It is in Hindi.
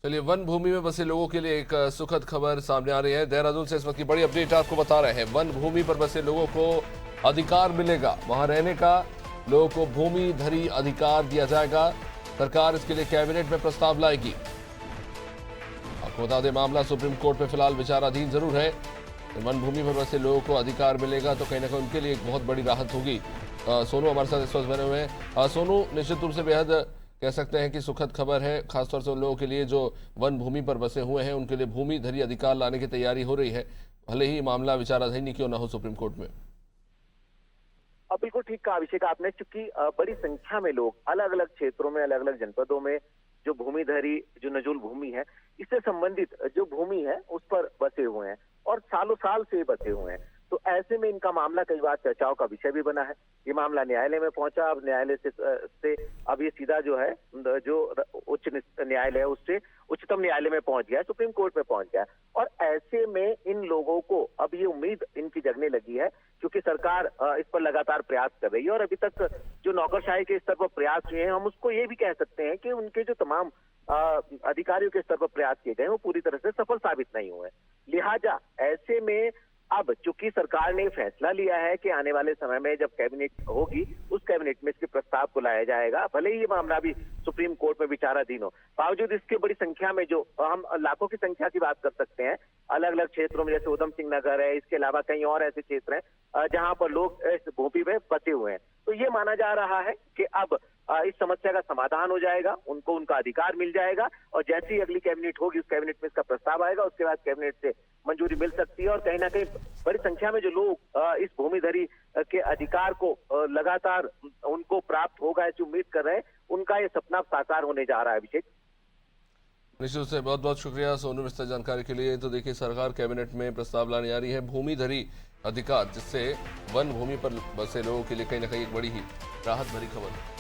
चलिए, वन भूमि में बसे लोगों के लिए एक सुखद खबर सामने आ रही है। देहरादून से इस वक्त की बड़ी अपडेट आपको बता रहे हैं। वन भूमि पर बसे लोगों को अधिकार मिलेगा, वहां रहने का। लोगों को भूमि धरी अधिकार दिया जाएगा। सरकार इसके लिए कैबिनेट में प्रस्ताव लाएगी। आपको बता दें, मामला सुप्रीम कोर्ट में फिलहाल विचाराधीन जरूर है। वन भूमि पर बसे लोगों को अधिकार मिलेगा तो कहीं ना कहीं उनके लिए एक बहुत बड़ी राहत होगी। सोनू हमारे साथ इस वक्त बने हुए हैं। सोनू, निश्चित रूप से बेहद कह सकते हैं कि सुखद खबर है, खासतौर से उन लोगों के लिए जो वन भूमि पर बसे हुए हैं। उनके लिए भूमि धरी अधिकार लाने की तैयारी हो रही है, भले ही मामला विचाराधीन क्यों न हो सुप्रीम कोर्ट में। अब बिल्कुल ठीक कहा अभिषेक आपने, चूंकि बड़ी संख्या में लोग अलग अलग क्षेत्रों में, अलग अलग जनपदों में जो भूमिधरी जो नजूल भूमि है, इससे संबंधित जो भूमि है उस पर बसे हुए हैं और सालों साल से बसे हुए हैं। तो ऐसे में इनका मामला कई बार चर्चाओं का विषय भी बना है। ये मामला न्यायालय में पहुंचा। अब न्यायालय से अब ये सीधा जो है जो उच्च न्यायालय है उससे उच्चतम न्यायालय में पहुंच गया, सुप्रीम कोर्ट में पहुंच गया। और ऐसे में इन लोगों को अब ये उम्मीद इनकी जगने लगी है, क्योंकि सरकार इस पर लगातार प्रयास कर रही है। और अभी तक जो नौकरशाही के स्तर पर प्रयास हुए हैं, हम उसको ये भी कह सकते हैं कि उनके जो तमाम अधिकारियों के स्तर पर प्रयास किए गए वो पूरी तरह से सफल साबित नहीं हुए। लिहाजा ऐसे में अब चूंकि सरकार ने फैसला लिया है कि आने वाले समय में जब कैबिनेट होगी, उस कैबिनेट में इसके प्रस्ताव को लाया जाएगा, भले ही ये मामला भी सुप्रीम कोर्ट में विचाराधीन हो। बावजूद इसके बड़ी संख्या में, जो हम लाखों की संख्या की बात कर सकते हैं, अलग अलग क्षेत्रों में, जैसे उधम सिंह नगर है, इसके अलावा कई और ऐसे क्षेत्र हैं जहां पर लोग इस भूमि में बसे हुए हैं। तो ये माना जा रहा है कि अब इस समस्या का समाधान हो जाएगा, उनको उनका अधिकार मिल जाएगा। और जैसे ही अगली कैबिनेट होगी, उस कैबिनेट में इसका प्रस्ताव आएगा, उसके बाद कैबिनेट से मंजूरी मिल सकती है। और कहीं ना कहीं बड़ी संख्या में जो लोग इस भूमिधरी के अधिकार को लगातार उनको प्राप्त होगा ऐसी उम्मीद कर रहे हैं, उनका ये सपना साकार होने जा रहा है। अभिषेक, निश्चित से बहुत बहुत शुक्रिया सोनू विस्तार जानकारी के लिए। तो देखिए, सरकार कैबिनेट में प्रस्ताव लाने जा रही है भूमि धरी अधिकार, जिससे वन भूमि पर बसे लोगों के लिए कहीं ना कहीं एक बड़ी ही राहत भरी खबर।